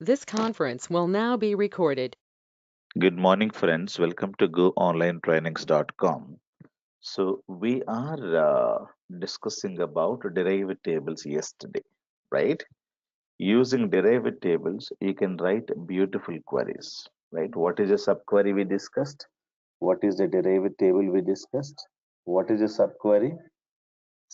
This conference will now be recorded. Good morning, friends. Welcome to GoOnlineTrainings.com. So, we are discussing about derived tables yesterday, right? Using derived tables, you can write beautiful queries, right? What is a subquery we discussed? What is the derived table we discussed? What is a subquery?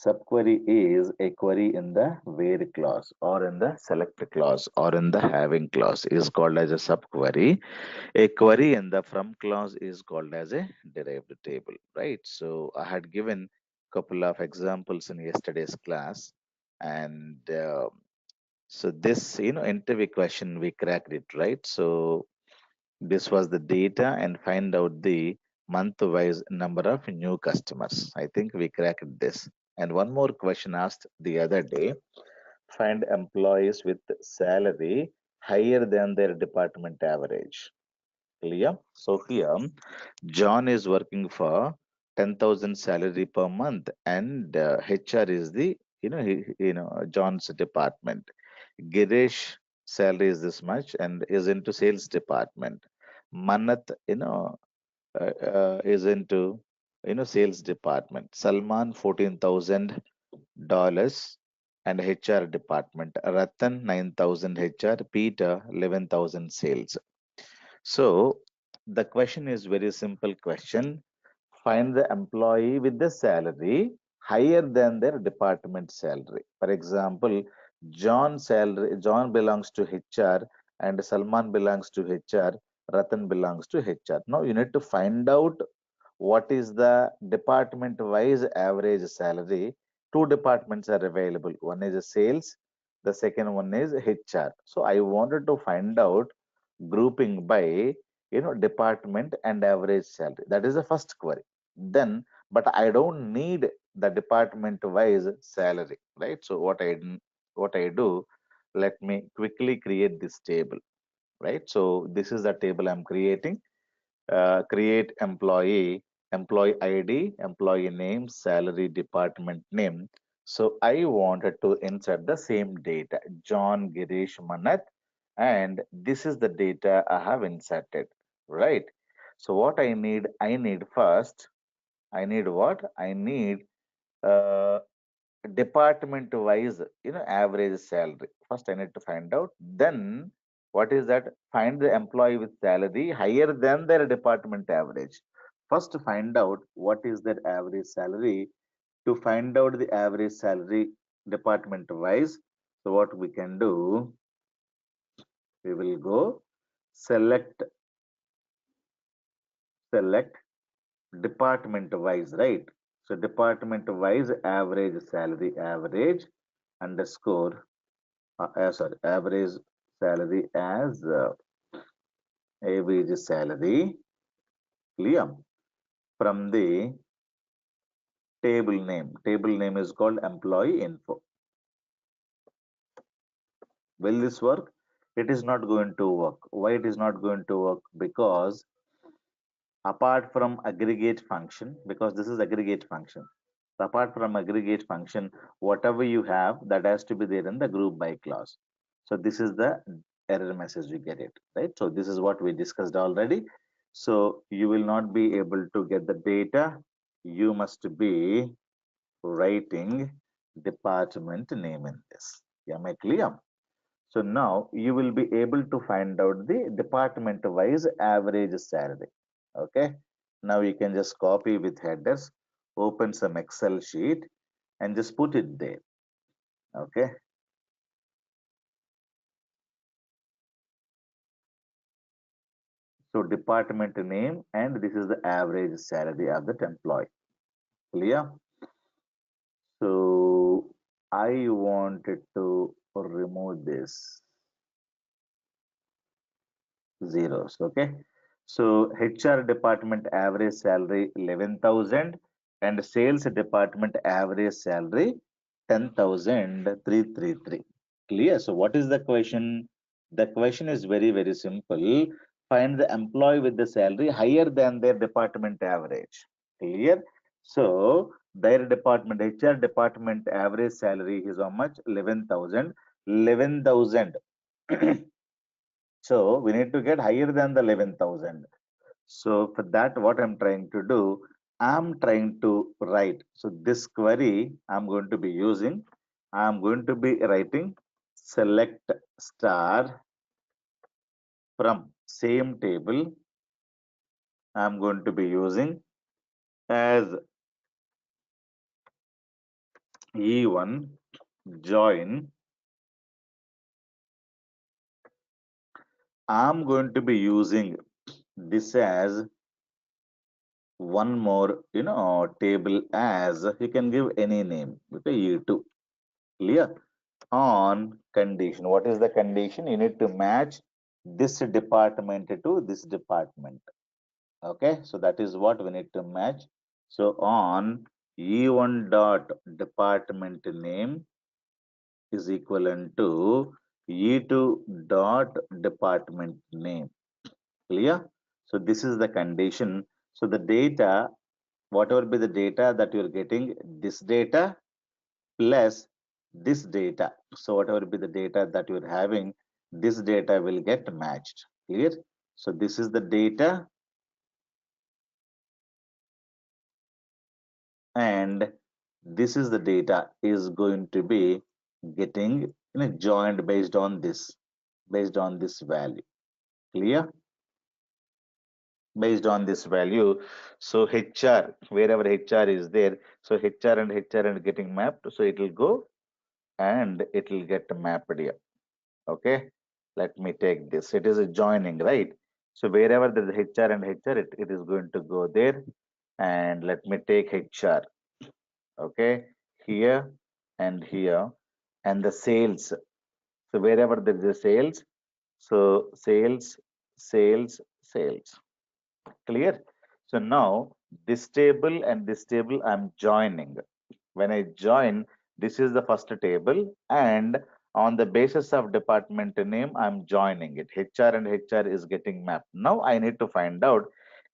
Subquery is a query in the where clause or in the select clause or in the having clause is called as a subquery. A query in the from clause is called as a derived table, right? So I had given couple of examples in yesterday's class, and so this interview question we cracked it, right? So this was the data and find out the month-wise number of new customers. I think we cracked this. And one more question asked the other day: find employees with salary higher than their department average. Clear? So here, John is working for 10,000 salary per month, and HR is the John's department. Girish salary is this much and is into sales department. Manat, is into sales department. Salman $14,000 and HR department. Ratan 9,000 HR. Peter 11,000 sales. So the question is very simple question. Find the employee with the salary higher than their department salary. For example, John belongs to HR and Salman belongs to HR, Ratan belongs to HR. Now you need to find out what is the department wise average salary. Two departments are available. One is sales, the second one is HR. So I wanted to find out grouping by department and average salary. That is the first query. Then, but I don't need the department wise salary, right? So what I do, let me quickly create this table, right? So this is the table I'm creating. Create employee ID, employee name, salary, department name. So I wanted to insert the same data, John, Girish, Manath, and this is the data I have inserted, right? So what I need first, I need what? I need uh, department wise average salary. First I need to find out, then what is that? Find the employee with salary higher than their department average. First find out what is their average salary. To find out the average salary department wise, so what we can do, we will go select department wise, right? So department wise average salary, average underscore sorry, average salary as average salary, clear, from the table name. Table name is called employee info. Will this work? It is not going to work. Why it is not going to work? Because apart from aggregate function, because this is aggregate function. So apart from aggregate function, whatever you have, that has to be there in the group by clause. So this is the error message you get it, right? So this is what we discussed already. So you will not be able to get the data. You must be writing department name in this. Am I clear? So now you will be able to find out the department wise average salary. Okay. Now you can just copy with headers, open some Excel sheet and just put it there. Okay. So department name and this is the average salary of that employee. Clear? So I wanted to remove this zeros. Okay. So HR department average salary 11,000 and sales department average salary 10,333. Clear? So what is the question? The question is very, very simple. Find the employee with the salary higher than their department average. Clear? So their department, HR department average salary is how much? 11,000. 11,000 So we need to get higher than the 11,000. So for that, what I'm trying to do, I'm trying to write. So this query I'm going to be using, I'm going to be writing select star from same table. I'm going to be using as E1 join. I'm going to be using this as one more, table as you can give any name. Okay, E2. Clear? On condition. What is the condition? You need to match this department to this department. Okay, so that is what we need to match. So on E1 dot department name is equivalent to E2 dot department name. Clear? So this is the condition. So the data, whatever be the data that you're getting, this data plus this data. So whatever be the data that you're having, this data will get matched. Clear? So this is the data and this is the data is going to be getting joined based on this value. Clear? Based on this value. So HR, wherever HR is there, so HR and getting mapped. So it will go and it will get mapped here. Okay, let me take this. It is a joining, right? So wherever there is HR and HR, it is going to go there. And let me take HR. Okay, here and here. And the sales. So wherever there is a sales, so sales. Clear? So now this table and this table I'm joining. When I join, this is the first table and on the basis of department name, I'm joining it. HR and HR is getting mapped. Now I need to find out,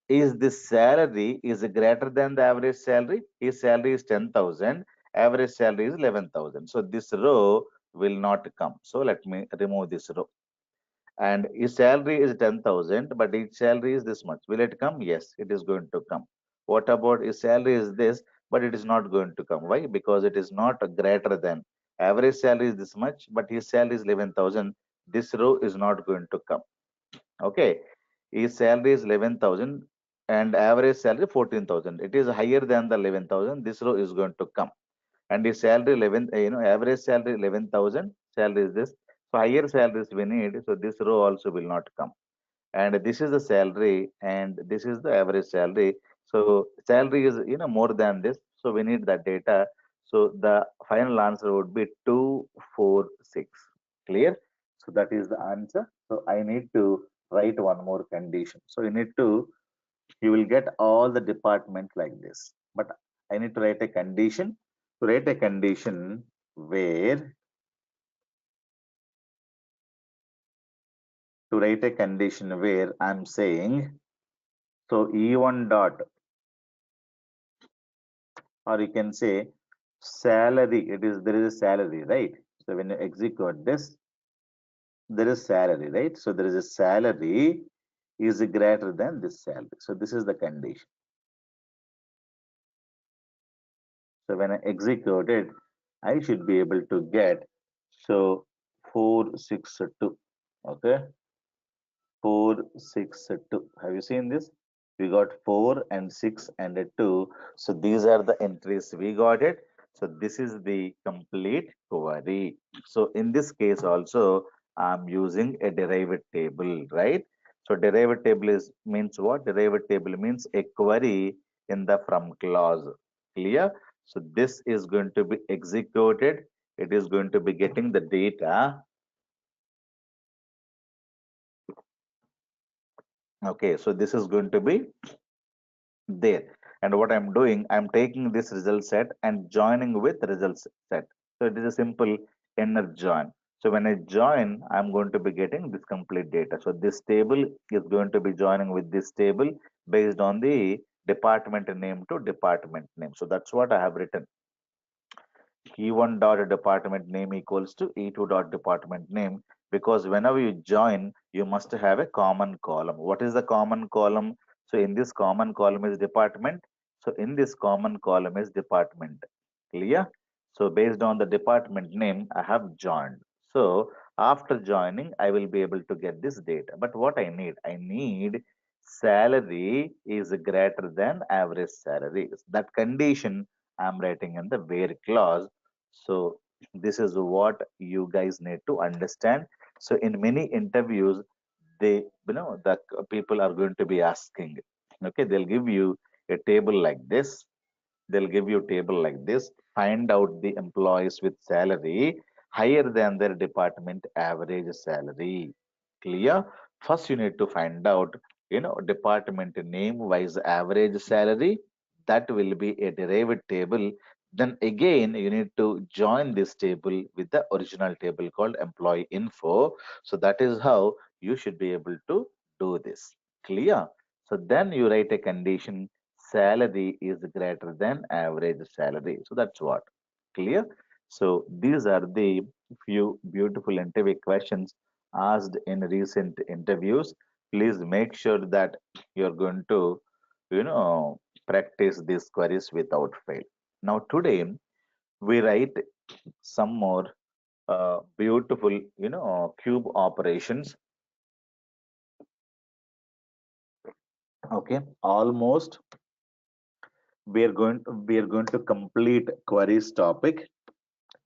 is this salary is greater than the average salary? His salary is 10,000, average salary is 11,000. So this row will not come. So let me remove this row. And his salary is 10,000, but his salary is this much. Will it come? Yes, it is going to come. What about his salary is this, but it is not going to come. Why? Because it is not greater than. Average salary is this much, but his salary is 11,000. This row is not going to come. Okay. His salary is 11,000 and average salary 14,000. It is higher than the 11,000. This row is going to come and his salary 11 average salary 11,000, salary is this, so higher salaries we need, so this row also will not come. And this is the salary and this is the average salary, so salary is more than this, so we need that data. So the final answer would be 246. Clear? So that is the answer. So I need to write one more condition. So you will get all the department like this, but I need to write a condition. To write a condition where I'm saying, so E1 dot, or you can say salary, there is a salary, right? So when you execute this, there is salary, right? So there is a salary is greater than this salary. So this is the condition. So when I execute it, I should be able to get, so 462. Okay, 462. Have you seen this? We got 4 and 6 and a 2. So these are the entries we got it. So this is the complete query. So in this case also, I'm using a derived table, right? So derived table is means what? Derived table means a query in the from clause. Clear? So this is going to be executed. It is going to be getting the data. Okay, so this is going to be there. And what I'm doing, I'm taking this result set and joining with results set. So it is a simple inner join. So when I join, I'm going to be getting this complete data. So this table is going to be joining with this table based on the department name to department name. So that's what I have written. E1 dot department name equals to E2 dot department name. because whenever you join, you must have a common column. What is the common column? So in this common column is department. So in this common column is department. Clear? So based on the department name, I have joined. So after joining, I will be able to get this data. But what I need salary is greater than average salary. That condition I'm writing in the where clause. So this is what you guys need to understand. So in many interviews, they, the people are going to be asking, okay, they'll give you a table like this. They'll give you a table like this. Find out the employees with salary higher than their department average salary. Clear? First, you need to find out, department name wise average salary. That will be a derived table. Then again, you need to join this table with the original table called employee info. So that is how you should be able to do this. Clear? So then you write a condition salary is greater than average salary. So that's what. Clear? So these are the few beautiful interview questions asked in recent interviews. Please make sure that you're going to, practice these queries without fail. Now today we write some more beautiful, cube operations. Okay, almost we are going to complete queries topic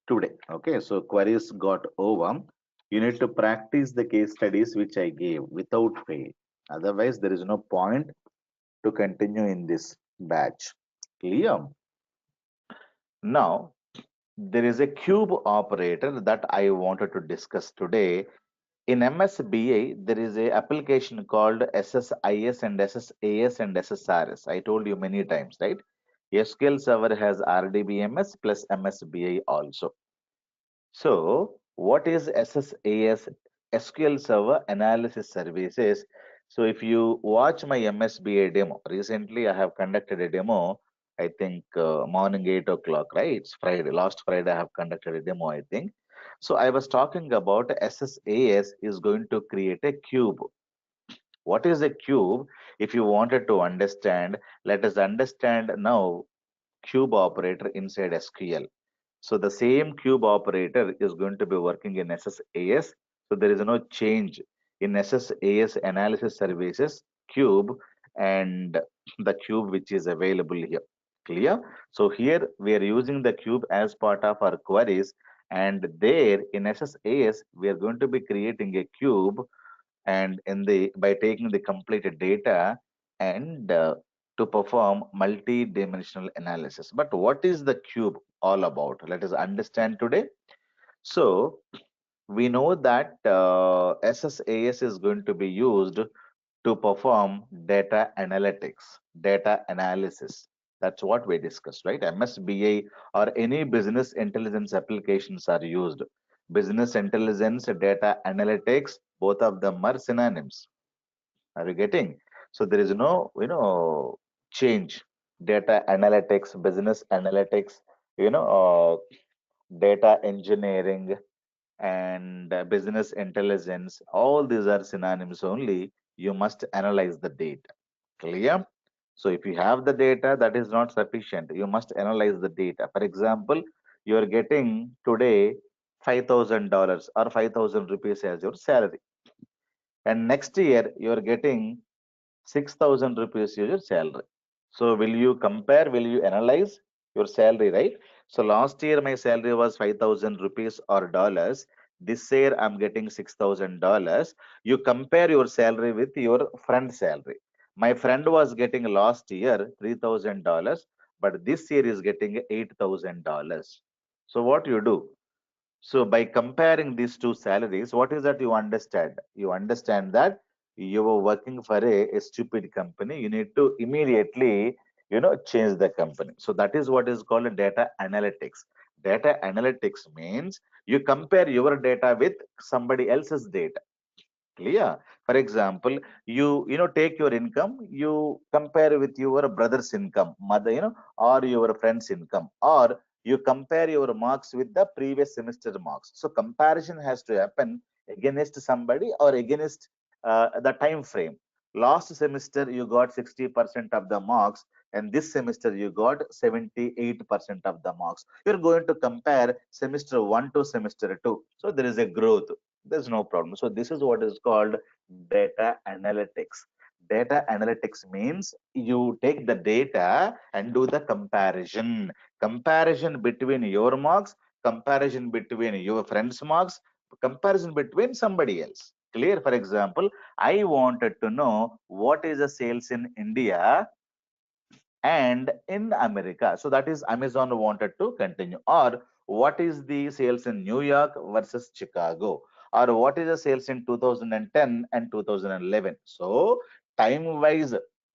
today. Okay, so queries got over. You need to practice the case studies which I gave without fail. Otherwise, there is no point to continue in this batch. Clear? Now, there is a cube operator that I wanted to discuss today. In MSBI, there is a application called SSIS and SSAS and SSRS. I told you many times, right? SQL Server has RDBMS plus MSBI also. So, what is SSAS? SQL Server Analysis Services. So, if you watch my MSBA demo, recently I have conducted a demo, I think morning 8 o'clock, right? It's Friday. Last Friday I have conducted a demo, I think. So, I was talking about SSAS is going to create a cube. What is a cube? If you wanted to understand, let us understand now cube operator inside SQL. So the same cube operator is going to be working in SSAS. So there is no change in SSAS analysis services cube and the cube which is available here. Clear? So here we are using the cube as part of our queries, and there in SSAS we are going to be creating a cube, and in the by taking the completed data and to perform multi-dimensional analysis. But what is the cube all about? Let us understand today. So we know that SSAS is going to be used to perform data analytics, data analysis. That's what we discussed, right? MSBA or any business intelligence applications are used. Business intelligence, data analytics, both of them are synonyms. Are you getting? So there is no, change. Data analytics, business analytics, data engineering, and business intelligence. All these are synonyms only. You must analyze the data. Clear? So if you have the data, that is not sufficient. You must analyze the data. For example, you are getting today $5,000 or 5,000 rupees as your salary, and next year you are getting 6,000 rupees is your salary. So will you compare? Will you analyze your salary, right? So last year my salary was 5,000 rupees or dollars. This year I'm getting $6,000. You compare your salary with your friend's salary. My friend was getting last year $3,000, but this year is getting $8,000. So what you do? So by comparing these two salaries, what is that you understand? You understand that you were working for a stupid company. You need to immediately, change the company. So that is what is called data analytics. Data analytics means you compare your data with somebody else's data. Clear? For example, you take your income, you compare with your brother's income, mother, or your friend's income, or you compare your marks with the previous semester marks. So comparison has to happen against somebody or against the time frame. Last semester you got 60% of the marks, and this semester you got 78% of the marks. You're going to compare semester 1 to semester 2. So there is a growth. There's no problem. So this is what is called data analytics. Data analytics means you take the data and do the comparison. Comparison between your marks, comparison between your friend's marks, comparison between somebody else. Clear? For example, I wanted to know what is the sales in India and in America. So that is Amazon wanted to continue. Or what is the sales in New York versus Chicago? Or what is the sales in 2010 and 2011? So time wise,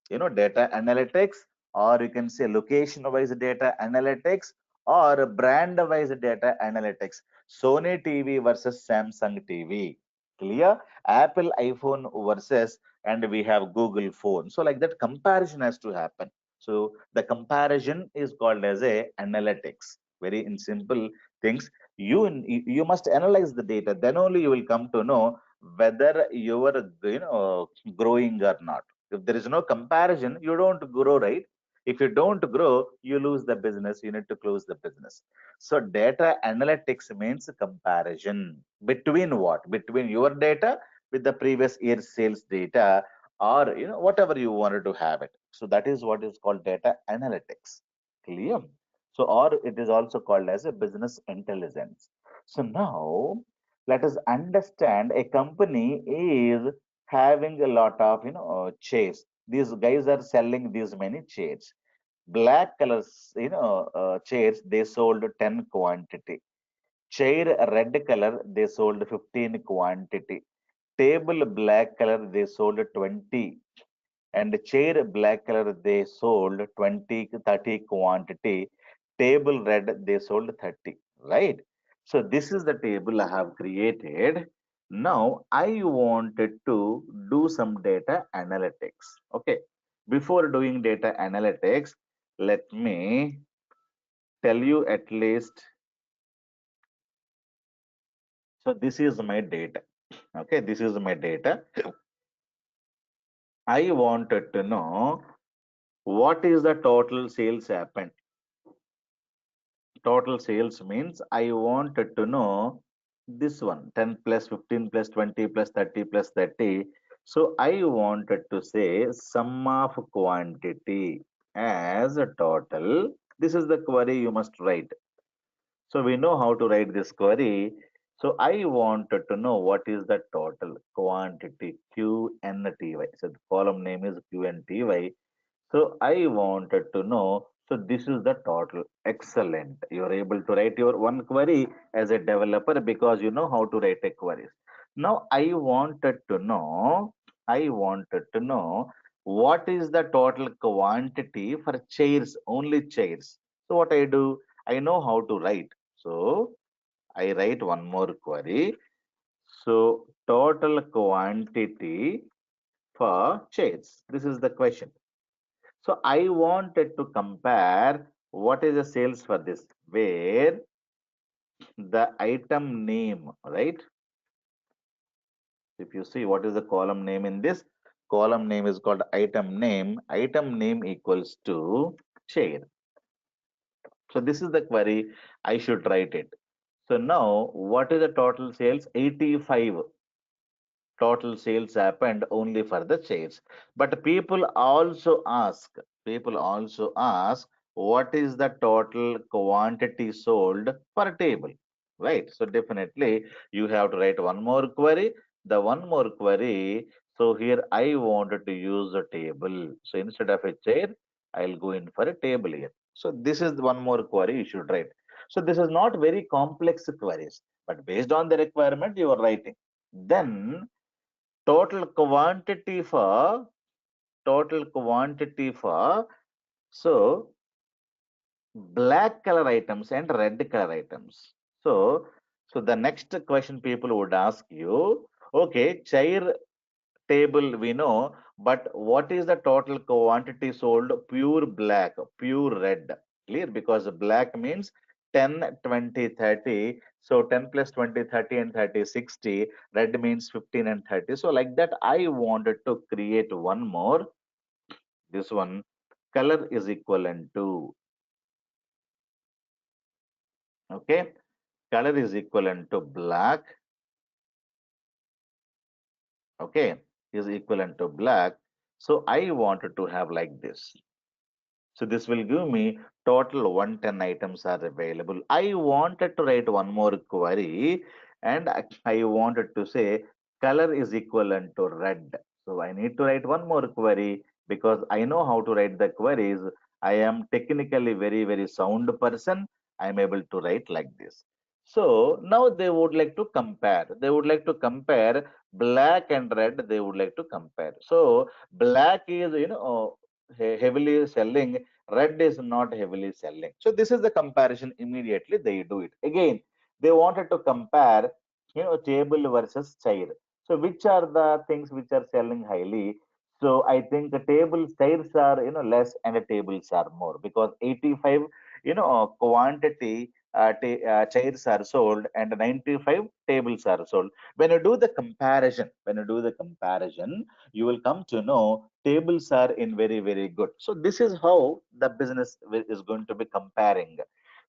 data analytics, or you can say location wise data analytics, or brand wise data analytics. Sony TV versus Samsung TV. Clear? Apple iPhone versus, and we have Google phone. So like that comparison has to happen. So the comparison is called as a analytics. Very in simple things, you must analyze the data. Then only you will come to know whether you are growing or not. If there is no comparison, you don't grow, right? If you don't grow, you lose the business. You need to close the business. So data analytics means comparison between what? Between your data with the previous year's sales data, or whatever you wanted to have it. So that is what is called data analytics. Clear? So or it is also called as a business intelligence. So now let us understand, a company is having a lot of chairs. These guys are selling these many chairs. Black colors, chairs, they sold 10 quantity. Chair red color, they sold 15 quantity. Table black color, they sold 20. And chair black color, they sold 20, 30 quantity. Table red, they sold 30. Right? So this is the table I have created. Now I wanted to do some data analytics. Okay, before doing data analytics, let me tell you at least. So this is my data. Okay, this is my data. I wanted to know what is the total sales happened. Total sales means I wanted to know this one, 10 plus 15 plus 20 plus 30 plus 30. So I wanted to say sum of quantity as a total. This is the query you must write. So we know how to write this query. So I wanted to know what is the total quantity QNTY. So the column name is QNTY. So I wanted to know, so this is the total. Excellent. You are able to write your one query as a developer because you know how to write a query. Now I wanted to know what is the total quantity for chairs, only chairs. So what I do, I know how to write. So I write one more query. So total quantity for chairs. This is the question. So I wanted to compare what is the sales for this, where the item name, right? If you see what is the column name in this, column name is called item name. Item name equals to chair. So this is the query. I should write it. So now what is the total sales? 85 total sales happened only for the chairs. But people also ask what is the total quantity sold for a table, right? So definitely you have to write one more query. The one more query, so here I wanted to use a table. So instead of a chair, I'll go in for a table here. So this is one more query you should write. So this is not very complex queries, but based on the requirement you are writing. Then total quantity for so black color items and red color items. So the next question people would ask you, okay, chair table we know, but what is the total quantity sold pure black, pure red? Clear? Because black means 10, 20, 30. So 10 plus 20, 30 and 30, 60. Red means 15 and 30. So like that, I wanted to create one more. This one, color is equivalent to, okay, color is equivalent to black, okay, is equivalent to black. So I wanted to have like this. So this will give me total 110 items are available. I wanted to write one more query and I wanted to say color is equivalent to red. So I need to write one more query because I know how to write the queries. I am technically very sound person. I am able to write like this. So now they would like to compare. They would like to compare black and red. They would like to compare. So black is, heavily selling, red is not heavily selling. So this is the comparison. Immediately they do it again. They wanted to compare, table versus chair. So which are the things which are selling highly? So I think the table chairs are, less and the tables are more, because 85, quantity chairs are sold and 95 tables are sold. When you do the comparison, you will come to know tables are in very good. So this is how the business is going to be comparing.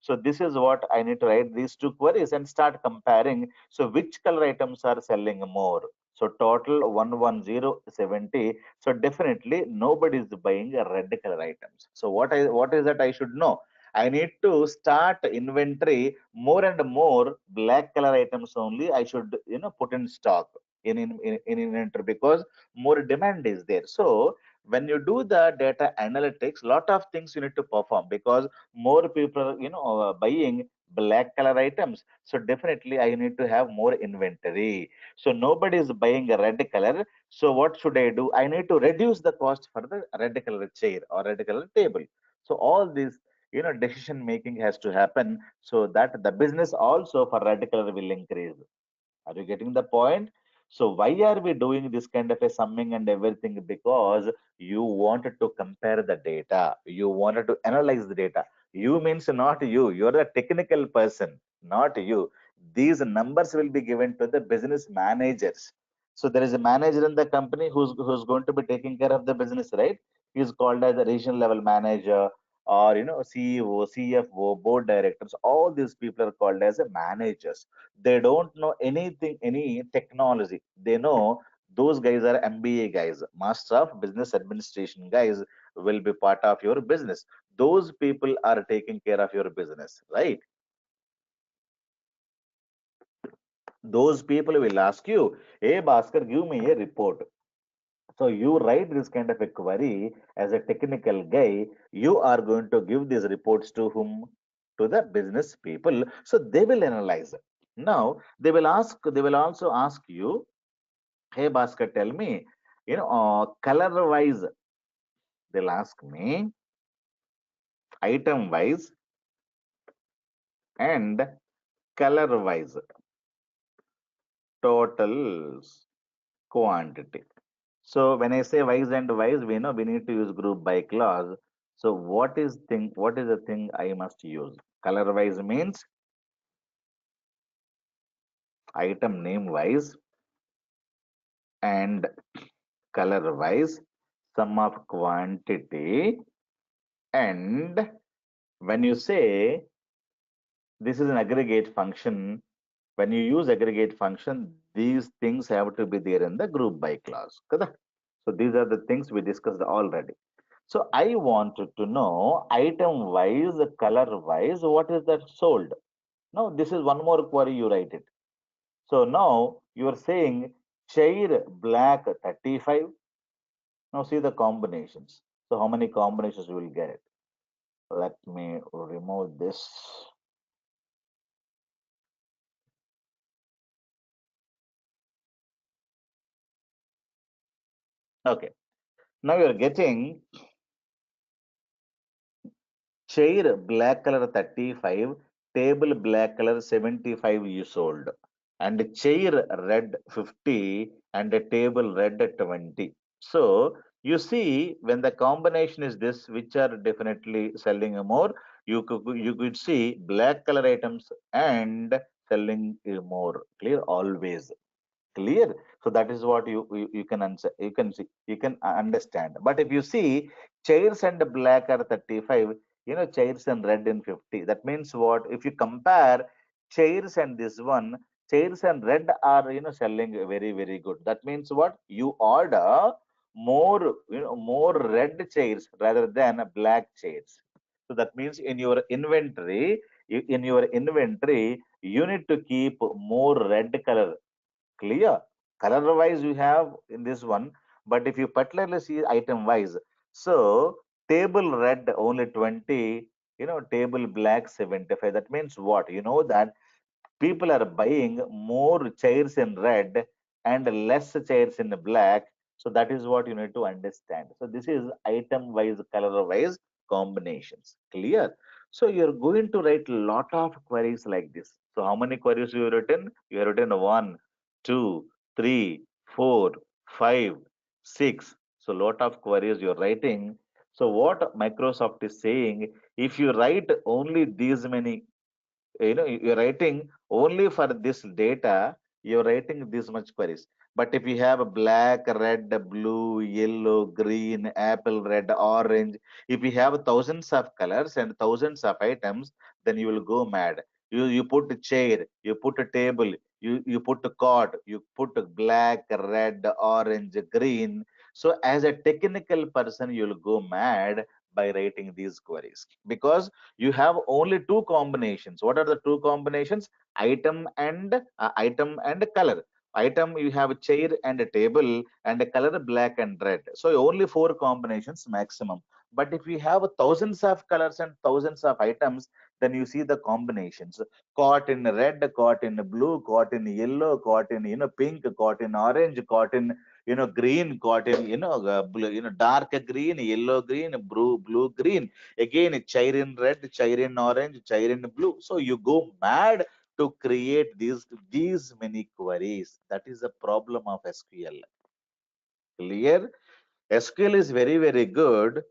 So this is what I need to write these two queries and start comparing. So which color items are selling more? So total 11070. So definitely nobody is buying a red color items. So what is that I should know? I need to start inventory more and more black color items only. I should, put in stock in inventory, because more demand is there. So when you do the data analytics, lot of things you need to perform, because more people, buying black color items. So definitely I need to have more inventory. So nobody is buying a red color. So what should I do? I need to reduce the cost for the red color chair or red color table. So all this, decision making has to happen, so that the business also for red color will increase. Are you getting the point? So why are we doing this kind of a summing and everything? Because you wanted to compare the data. You wanted to analyze the data. You means not you. You're a technical person, not you. These numbers will be given to the business managers. So there is a manager in the company who's going to be taking care of the business, right? He's called as a regional level manager, or CEO, CFO, board directors. All these people are called as a managers. They don't know anything, any technology. They know those guys are MBA guys, Master of Business Administration guys, will be part of your business. Those people are taking care of your business, right? Those people will ask you, hey Bhaskar, give me a report. So you write this kind of a query as a technical guy, you are going to give these reports to whom? To the business people. So they will analyze it. Now they will also ask you, hey Bhaskar, tell me, color wise, they'll ask me, item wise and color wise, totals, quantity. So when I say wise and wise, we know we need to use group by clause. So what is the thing I must use? Color wise means item name wise, and color wise sum of quantity. And when you say this is an aggregate function, when you use aggregate function, these things have to be there in the group by clause. Correct? So these are the things we discussed already. So I wanted to know item wise, color wise, what is that sold? Now this is one more query, you write it. So now you are saying chair black 35. Now see the combinations. So how many combinations you will get? Let me remove this. Okay. Now you're getting chair black color 35, table black color 75 you sold, and chair red 50 and a table red 20. So You see, when the combination is this, which are definitely selling more, you could see black color items and selling more. Clear? Always. Clear? So that is what you can answer, you can see, you can understand. But if you see chairs and black are 35, chairs and red in 50, that means what? If you compare chairs and this one, chairs and red are selling very very good. That means what? You order more, more red chairs rather than black chairs. So that means in your inventory, you need to keep more red color. Clear? Color wise you have in this one, but if you particularly see item wise, so table red only 20, table black 75. That means what? You know that people are buying more chairs in red and less chairs in black. So that is what you need to understand. So this is item wise, color wise combinations. Clear? So you're going to write a lot of queries like this. So how many queries you have written? You have written one, two, three, four, five, six. So lot of queries you're writing. So what Microsoft is saying, if you write only these many, you're writing only for this data, you're writing this much queries. But if you have a black, red, blue, yellow, green, apple, red, orange, if you have thousands of colors and thousands of items, then you will go mad. You put a chair, you put a table, you put a cot, you put a black, red, orange, green. So as a technical person you will go mad by writing these queries, because you have only two combinations. What are the two combinations? Item and color. Item, you have a chair and a table, and a color black and red. So only four combinations maximum. But if you have thousands of colors and thousands of items, then you see the combinations: caught in red, caught in blue, caught in yellow, caught in pink, caught in orange, caught in green, caught in blue, dark green, yellow green, blue green. Again, chair in red, chair in orange, chair in blue. So you go mad to create these many queries. That is the problem of SQL. Clear? SQL is very, very good.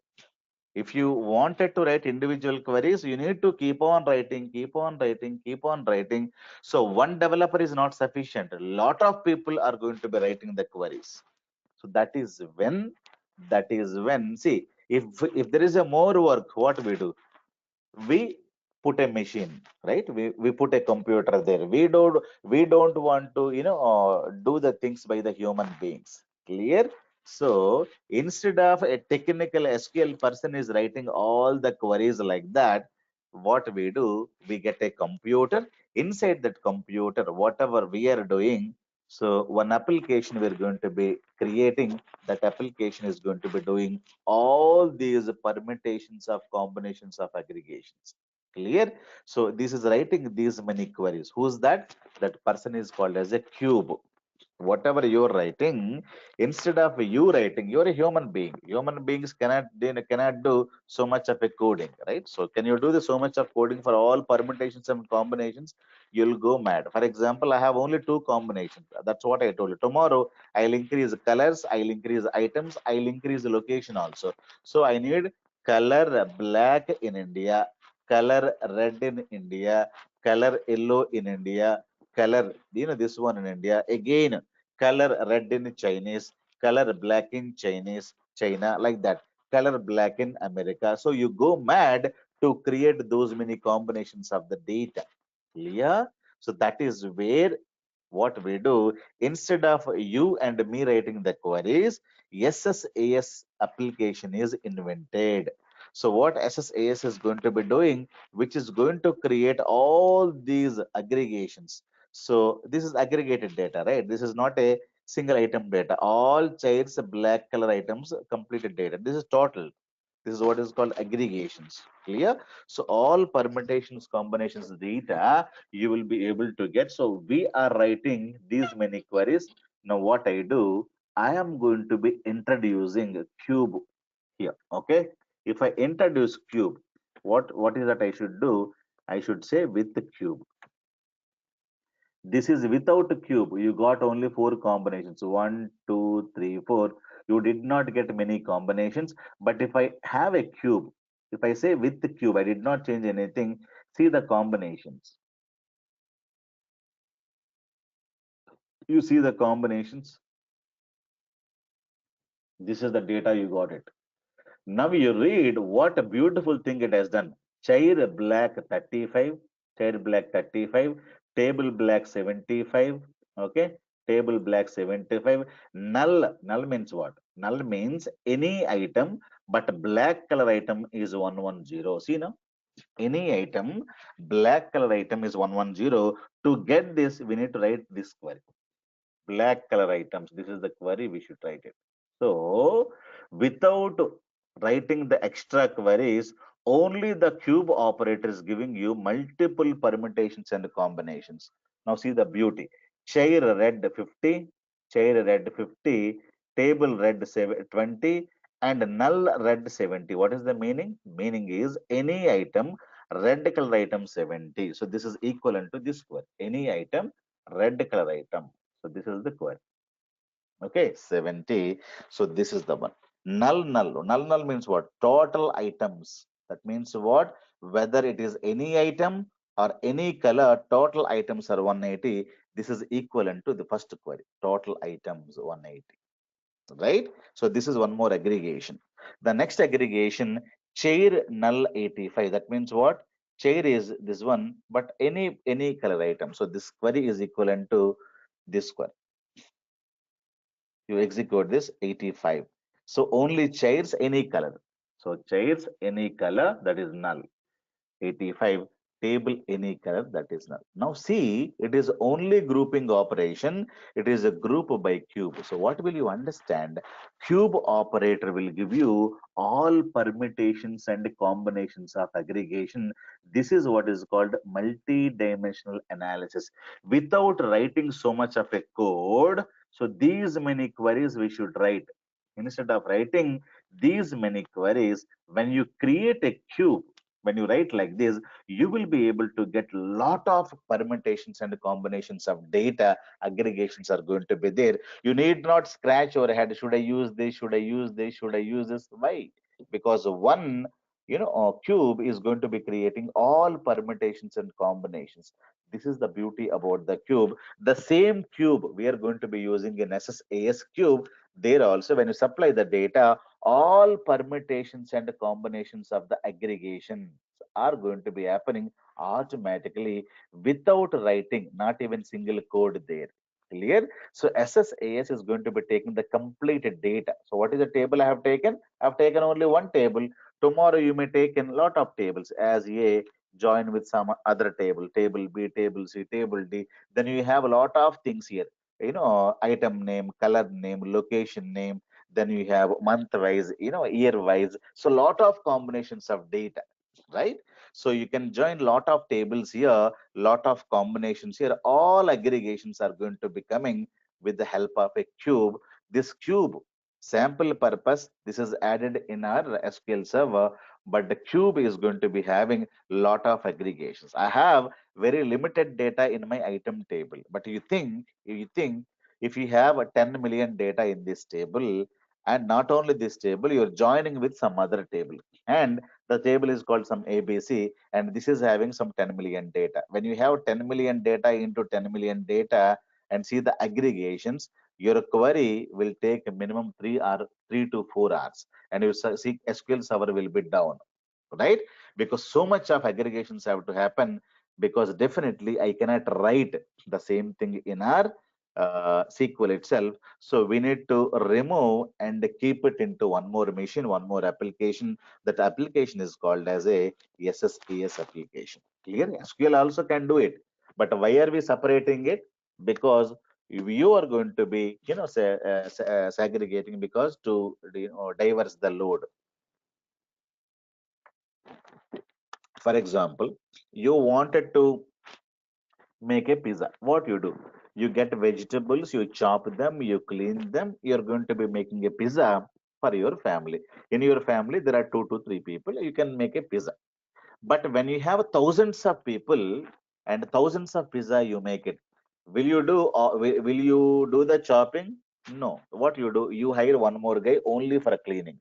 If you wanted to write individual queries, you need to keep on writing, keep on writing, keep on writing. So one developer is not sufficient. A lot of people are going to be writing the queries. So that is when, see, if there is a more work, what we do? We put a machine, right? We put a computer there. We don't want to do the things by the human beings. Clear? So instead of a technical SQL person is writing all the queries like that, what we do, we get a computer. Inside that computer, whatever we are doing, so one application we're going to be creating, that application is going to be doing all these permutations of combinations of aggregations. Clear? So this is writing these many queries. Who's that? That person is called as a cube. Whatever you're writing, instead of you writing, you're a human being. Human beings cannot do so much of a coding, right? So can you do the so much of coding for all permutations and combinations? You'll go mad. For example, I have only two combinations. That's what I told you. Tomorrow I'll increase colors, I'll increase items, I'll increase the location also. So I need color black in India, color red in India, color yellow in India, color this one in India, again color red in Chinese, color black in Chinese, China, like that, color black in America. So you go mad to create those many combinations of the data. Clear? So that is where what we do, instead of you and me writing the queries, SSAS application is invented. So what SSAS is going to be doing, which is going to create all these aggregations. So this is aggregated data, right? This is not a single item data. All chairs black color items completed data. This is total. This is what is called aggregations. Clear? So all permutations, combinations data you will be able to get. So we are writing these many queries. Now what I do, I am going to be introducing a cube here. Okay. If I introduce cube, what is that I should do? I should say with the cube. This is without a cube. You got only four combinations. One, two, three, four. You did not get many combinations. But if I have a cube, if I say with the cube, I did not change anything. See the combinations. You see the combinations. This is the data you got it. Now you read what a beautiful thing it has done. Child black 35, child black 35, table black 75, okay, table black 75. Null means what? Null means any item, but black color item is 110. See now, any item, black color item is 110. To get this, we need to write this query. Black color items. This is the query we should write it. So without writing the extra queries, only the cube operator is giving you multiple permutations and combinations. Now see the beauty. Chair red 50, chair red 50, table red 20, and null red 70. What is the meaning? Meaning is any item, red color item 70. So this is equivalent to this query. Any item, red color item. So this is the query. Okay, 70. So this is the one. Null means what? Total items. That means what? Whether it is any item or any color, total items are 180. This is equivalent to the first query. Total items 180. Right? So this is one more aggregation. The next aggregation, chair null 85. That means what? Chair is this one, but any color item. So this query is equivalent to this query. You execute this 85. So only chairs any color. So chairs any color, that is null. 85, table any color, that is null. Now see, it is only grouping operation. It is a group by cube. So what will you understand? Cube operator will give you all permutations and combinations of aggregation. This is what is called multi-dimensional analysis. Without writing so much of a code, so these many queries we should write. Instead of writing these many queries, when you create a cube, when you write like this, you will be able to get lot of permutations and combinations of data. Aggregations are going to be there. You need not scratch your head. Should I use this? Should I use this? Should I use this? Why? Because one, cube is going to be creating all permutations and combinations. This is the beauty about the cube. The same cube we are going to be using in SSAS cube. There also, when you supply the data, all permutations and combinations of the aggregations are going to be happening automatically without writing, not even single code there. Clear? So SSAS is going to be taking the complete data. So what is the table I have taken? I have taken only one table. Tomorrow you may take in lot of tables as A join with some other table, table B, table C, table D. Then you have a lot of things here. Item name, color name, location name, then you have month wise, year wise. So lot of combinations of data, right? So you can join lot of tables here, lot of combinations here. All aggregations are going to be coming with the help of a cube. This cube, sample purpose, this is added in our SQL server, but the cube is going to be having lot of aggregations. I have very limited data in my item table, but you think if you have a 10 million data in this table, and not only this table, you're joining with some other table, and the table is called some ABC, and this is having some 10 million data. When you have 10 million data into 10 million data and see the aggregations, your query will take a minimum 3 to 4 hours, and your SQL server will be down, right? Because so much of aggregations have to happen, because definitely I cannot write the same thing in our SQL itself. So we need to remove and keep it into one more machine, one more application. That application is called as a SSAS application. Clear? SQL also can do it, but why are we separating it? Because you are going to be, segregating, because to diverse the load. For example, you wanted to make a pizza. What you do? You get vegetables, you chop them, you clean them. You're going to be making a pizza for your family. In your family, there are 2 to 3 people. You can make a pizza. But when you have thousands of people and thousands of pizza, you make it. Will you do the chopping? No. What you do, you hire one more guy only for cleaning.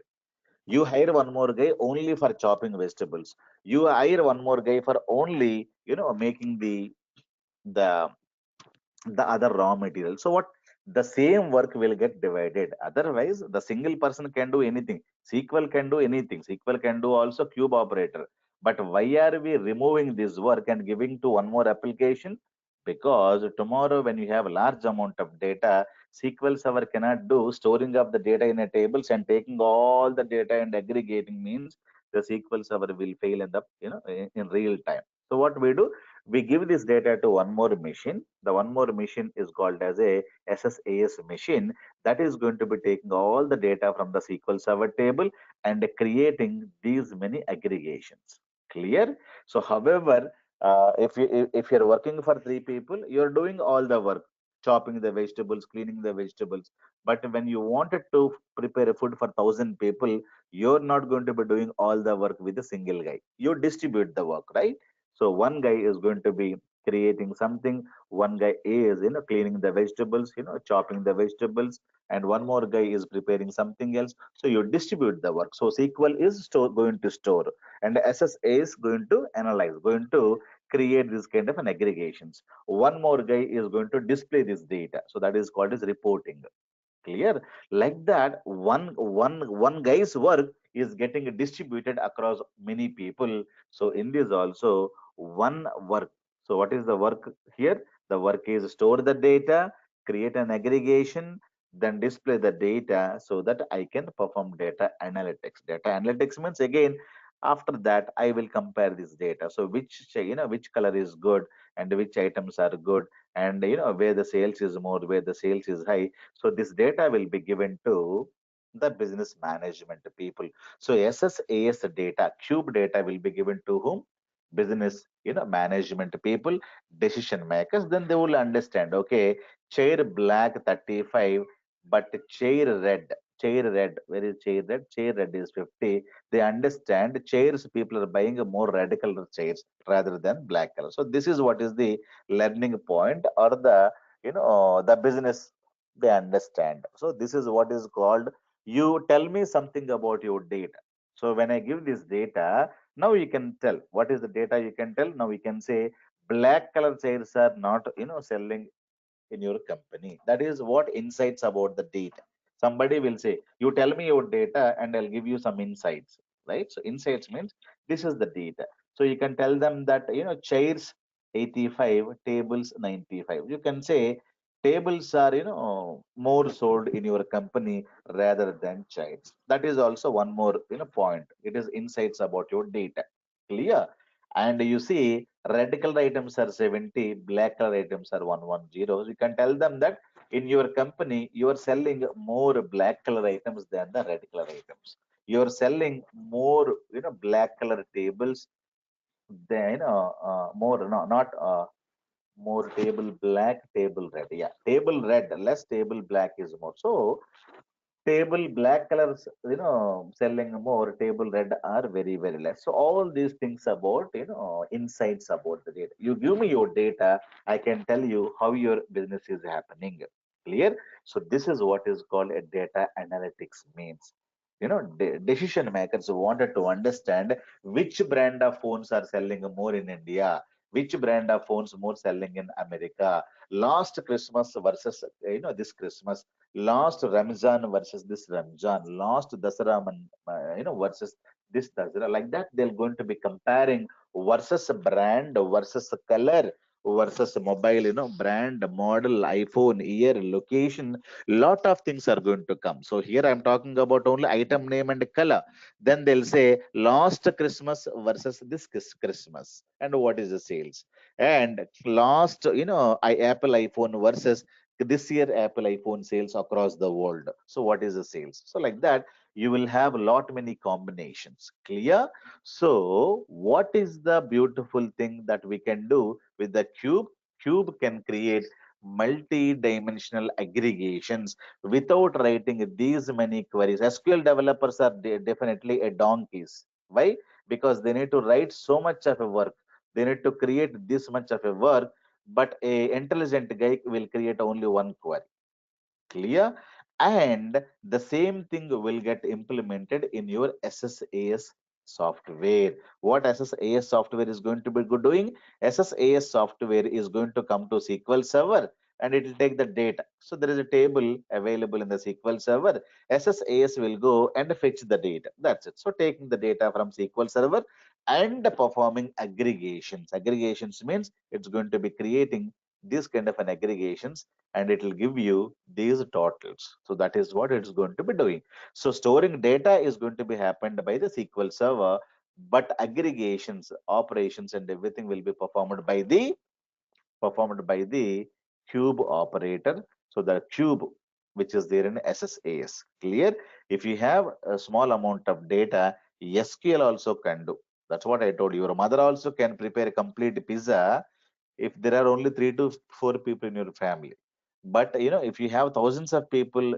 You hire one more guy only for chopping vegetables. You hire one more guy for only, making the the other raw material. So what, the same work will get divided. Otherwise, the single person can do anything. SQL can do anything. SQL can do also cube operator. But why are we removing this work and giving to one more application? Because tomorrow, when you have a large amount of data, SQL server cannot do storing of the data in a tables and taking all the data and aggregating means the SQL server will fail in the in real time. So what we do, we give this data to one more machine. The one more machine is called as a SSAS machine, that is going to be taking all the data from the SQL Server table and creating these many aggregations. Clear? So, however, if you're working for three people, you're doing all the work, chopping the vegetables, cleaning the vegetables. But when you wanted to prepare a food for 1,000 people, you're not going to be doing all the work with a single guy. You distribute the work, right? So one guy is going to be creating something, one guy is cleaning the vegetables, chopping the vegetables, and one more guy is preparing something else. So you distribute the work. So SQL is going to store, and SSA is going to analyze, going to create this kind of an aggregations. One more guy is going to display this data. So that is called as reporting. Clear? Like that, one guy's work is getting distributed across many people. So in this also, one work. So what is the work here? The work is store the data, create an aggregation, then display the data so that I can perform data analytics. Data analytics means, again, after that I will compare this data. So which color is good and which items are good, and where the sales is more, where the sales is high. So this data will be given to the business management people. So SSAS data, cube data will be given to whom? Business, management people, decision makers. Then they will understand, okay, chair black 35, but chair red, where is chair red? Chair red is 50. They understand chairs, people are buying a more radical chairs rather than black color. So this is what is the learning point, or the business, they understand. So this is what is called, you tell me something about your data. So when I give this data, now you can tell what is the data. You can tell, now we can say black color chairs are not selling in your company. That is what insights about the data. Somebody will say, you tell me your data and I'll give you some insights, right? So insights means this is the data. So you can tell them that, chairs 85, tables 95. You can say tables are, more sold in your company rather than chairs. That is also one more, point. It is insights about your data. Clear? And you see, red color items are 70, black color items are 110. You can tell them that in your company, you are selling more black color items than the red color items. You are selling more, black color tables than, more, no, not more table black, table red. Yeah, table red, less table black is more. So table black colors, selling more, table red are very, very less. So all these things about, insights about the data. You give me your data, I can tell you how your business is happening. Clear? So this is what is called a data analytics means. Decision makers wanted to understand which brand of phones are selling more in India, which brand of phones more selling in America, last Christmas versus this Christmas, last Ramzan versus this Ramzan, last Dasara, versus this Dasara. Like that, they're going to be comparing versus brand versus color versus mobile, brand, model, iPhone, year, location. Lot of things are going to come. So here I'm talking about only item name and color. Then they'll say last Christmas versus this Christmas, and what is the sales, and last, Apple iPhone versus this year Apple iPhone sales across the world. So what is the sales? So like that, you will have a lot many combinations. Clear? So what is the beautiful thing that we can do with the cube? Cube can create multi-dimensional aggregations without writing these many queries. SQL developers are definitely a donkeys. Why? Because they need to write so much of a work. They need to create this much of a work, but a intelligent guy will create only one query. Clear? and the same thing will get implemented in your SSAS software. What SSAS software is going to be doing? SSAS software is going to come to SQL Server and it will take the data. So there is a table available in the SQL Server. SSAS will go and fetch the data. That's it. So taking the data from SQL Server and performing aggregations. Aggregations means it's going to be creating this kind of an aggregations and it will give you these totals. So that is what it's going to be doing. So storing data is going to be happened by the SQL Server, but aggregations, operations, and everything will be performed by the cube operator. So the cube which is there in SSAS. Clear? If you have a small amount of data, SQL also can do. That's what I told you. Your mother also can prepare a complete pizza if there are only 3 to 4 people in your family. But if you have thousands of people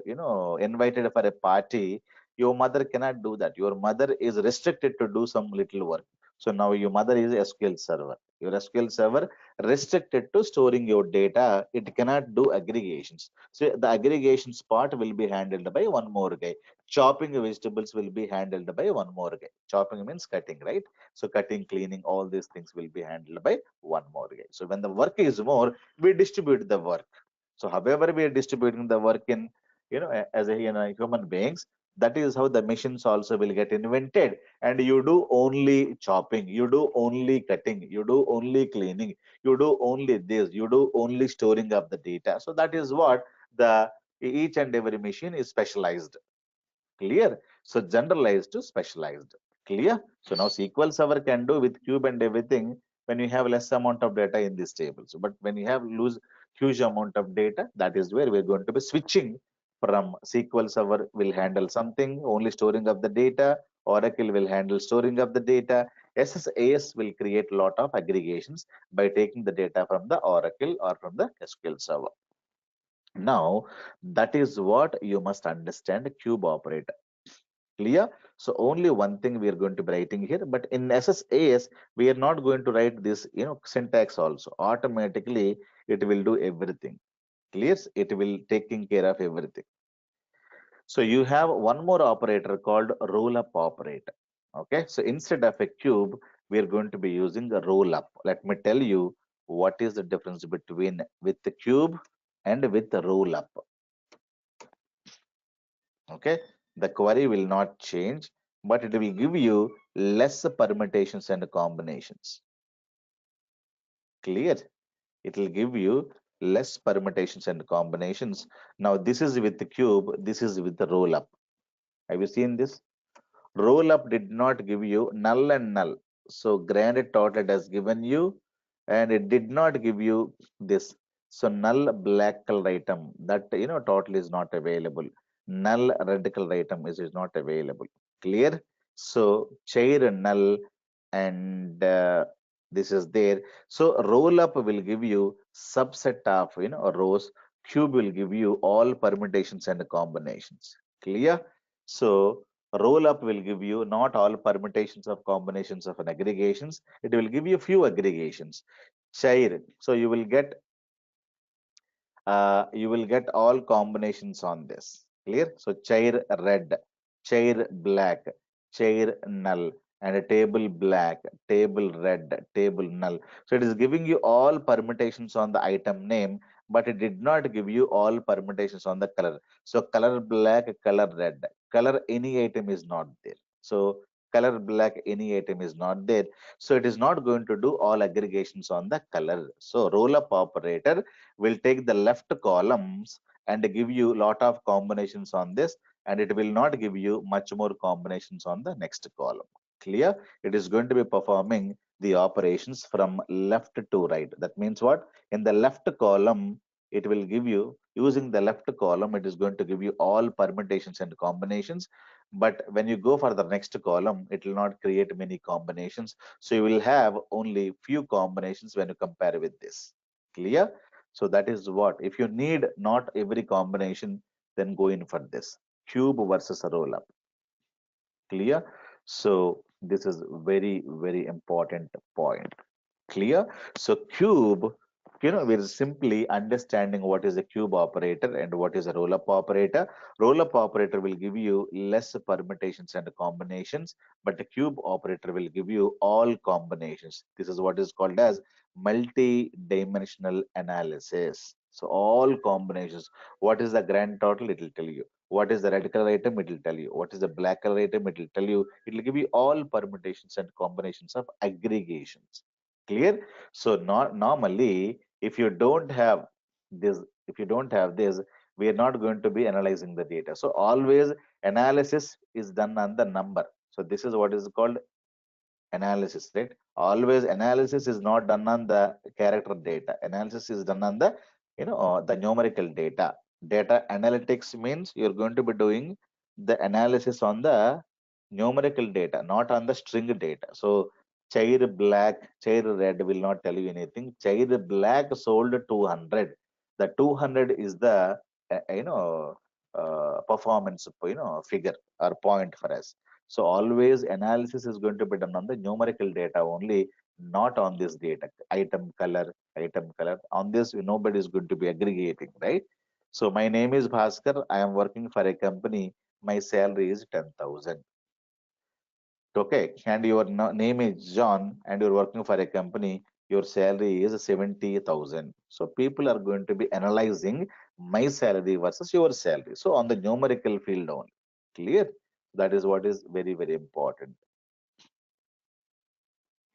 invited for a party, your mother cannot do that. Your mother is restricted to do some little work. So now your mother is SQL server. Your SQL server restricted to storing your data. It cannot do aggregations. So the aggregations part will be handled by one more guy. Chopping vegetables will be handled by one more guy. Chopping means cutting, right? So cutting, cleaning, all these things will be handled by one more guy. So when the work is more, we distribute the work. So however we are distributing the work in, as a human beings, that is how the machines also will get invented. And you do only chopping, you do only cutting, you do only cleaning, you do only this, you do only storing of the data. So that is what the each and every machine is specialized. Clear? So generalized to specialized. Clear? So now SQL Server can do with cube and everything when you have less amount of data in these tables. But when you have lose huge amount of data, that is where we're going to be switching from SQL Server will handle something, only storing of the data. Oracle will handle storing of the data. SSAS will create a lot of aggregations by taking the data from the Oracle or from the SQL Server. Now, that is what you must understand cube operator. Clear? So only one thing we are going to be writing here, but in SSAS, we are not going to write this, syntax also. Automatically, it will do everything. Clear? It will taking care of everything. So you have one more operator called roll-up operator. Okay, so instead of a cube, we are going to be using a roll-up. Let me tell you what is the difference between with the cube and with the roll-up. Okay, the query will not change, but it will give you less permutations and combinations. Clear? It will give you less permutations and combinations. Now this is with the cube, this is with the roll up. Have you seen this? Roll up did not give you null and null. So granted total it has given you, and it did not give you this. So null black color item, that total is not available. Null red color item is not available. Clear? So chair null and this is there. So roll up will give you subset of rows. Cube will give you all permutations and combinations. Clear? So roll up will give you not all permutations of combinations of an aggregations. It will give you few aggregations. Chair. So you will get all combinations on this. Clear? So chair red, chair black, chair null, and a table black, table red, table null. So it is giving you all permutations on the item name, but it did not give you all permutations on the color. So color black, color red, color any item is not there. So color black any item is not there. So it is not going to do all aggregations on the color. So roll up operator will take the left columns and give you lot of combinations on this, and it will not give you much more combinations on the next column. Clear? It is going to be performing the operations from left to right. That means what? In the left column, it will give you, using the left column, it is going to give you all permutations and combinations. But when you go for the next column, it will not create many combinations. So you will have only few combinations when you compare with this. Clear? So that is what, if you need not every combination, then go in for this. Cube versus a roll up. Clear? So this is very, very important point. Clear? So cube we're simply understanding what is a cube operator and what is a roll-up operator. Roll-up operator will give you less permutations and combinations, but the cube operator will give you all combinations. This is what is called as multi-dimensional analysis. So all combinations. What is the grand total? It will tell you. What is the red color item? It will tell you. What is the black color item? It will tell you. It will give you all permutations and combinations of aggregations. Clear? So not normally, if you don't have this, we are not going to be analyzing the data. So always analysis is done on the number. So this is what is called analysis, right? Always analysis is not done on the character data. Analysis is done on the, the numerical data. Data analytics means you're going to be doing the analysis on the numerical data, not on the string data. So chair black, chair red will not tell you anything. Chair black sold 200. The 200 is the, performance, figure or point for us. So always analysis is going to be done on the numerical data only, not on this data. Item color, item color. On this, nobody is going to be aggregating, right? So my name is Bhaskar. I am working for a company. My salary is 10,000. Okay. And your name is John and you're working for a company. Your salary is 70,000. So people are going to be analyzing my salary versus your salary. So on the numerical field only. Clear? That is what is very, very important.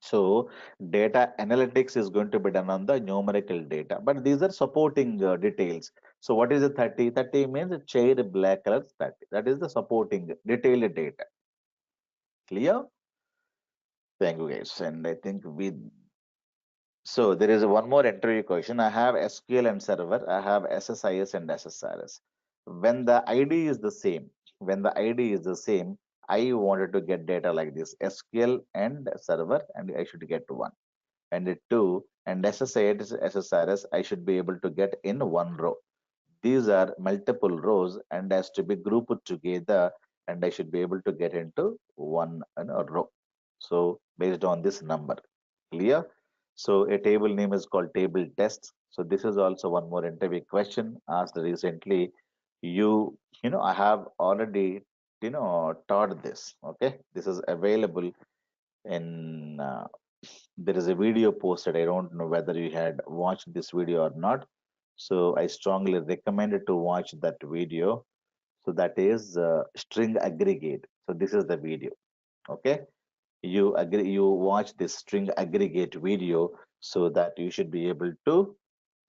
So data analytics is going to be done on the numerical data, but these are supporting details. So what is the 30? 30 means chair black color 30. That is the supporting detailed data. Clear? Thank you guys. And I think so there is one more interview question. I have SQL and server. I have SSIS and SSRS. When the ID is the same, when the ID is the same, I wanted to get data like this, SQL and server, and I should get one. And it 2 and SSIS, SSRS, I should be able to get in one row. These are multiple rows and has to be grouped together, and I should be able to get into one row. So based on this number, clear? So a table name is called table tests. So this is also one more interview question asked recently. I have already taught this. Okay, this is available in there is a video posted. I don't know whether you had watched this video or not. So I strongly recommend to watch that video. So that is string aggregate. So this is the video. Okay. You watch this string aggregate video so that you should be able to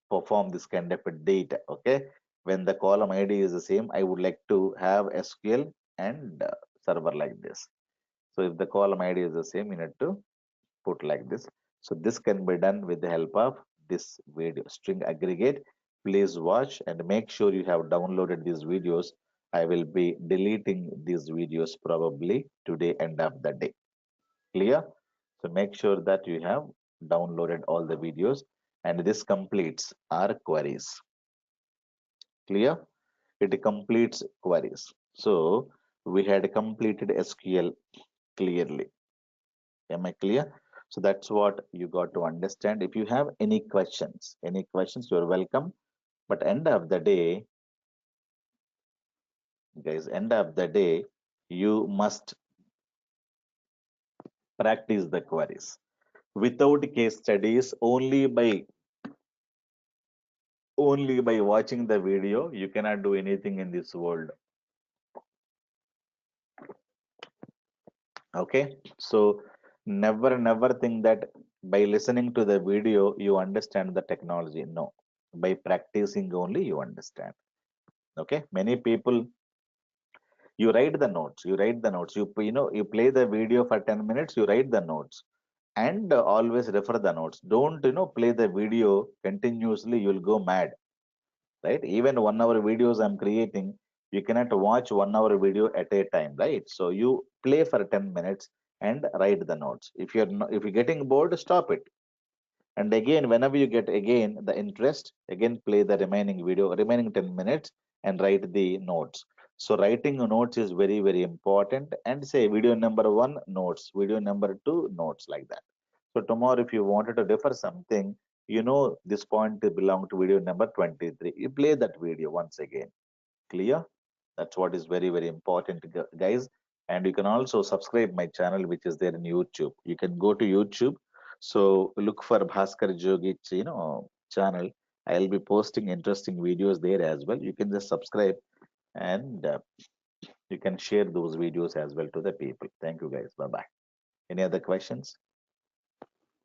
perform this kind of a data. Okay. When the column ID is the same, I would like to have SQL and server like this. So if the column ID is the same, you need to put like this. So this can be done with the help of this video string aggregate. Please watch and make sure you have downloaded these videos. I will be deleting these videos probably today end of the day. Clear? So make sure that you have downloaded all the videos and this completes our queries. Clear? It completes queries. So we had completed SQL clearly. Am I clear? So that's what you got to understand. If you have any questions, you're welcome. But end of the day, guys, end of the day, you must practice the queries. Without case studies, only by watching the video, you cannot do anything in this world. Okay. So never think that by listening to the video you understand the technology. No. By practicing only you understand. Okay. Many people, you play the video for 10 minutes, you write the notes and always refer the notes. Don't play the video continuously, you'll go mad, right? Even 1 hour videos I'm creating, you cannot watch 1 hour video at a time, right? So you play for 10 minutes and write the notes. If you're getting bored, stop it, and again whenever you get again the interest, again play the remaining 10 minutes and write the notes. So writing notes is very, very important, and say video number 1 notes, video number 2 notes, like that. So tomorrow if you wanted to refer something, You know this point belong to video number 23. You play that video once again. Clear? That's what is very, very important, guys. And you can also subscribe my channel, which is there in YouTube. You can go to YouTube. So look for Bhaskar Jogich, channel. I'll be posting interesting videos there as well. You can just subscribe and you can share those videos as well to the people. Thank you, guys. Bye bye. Any other questions?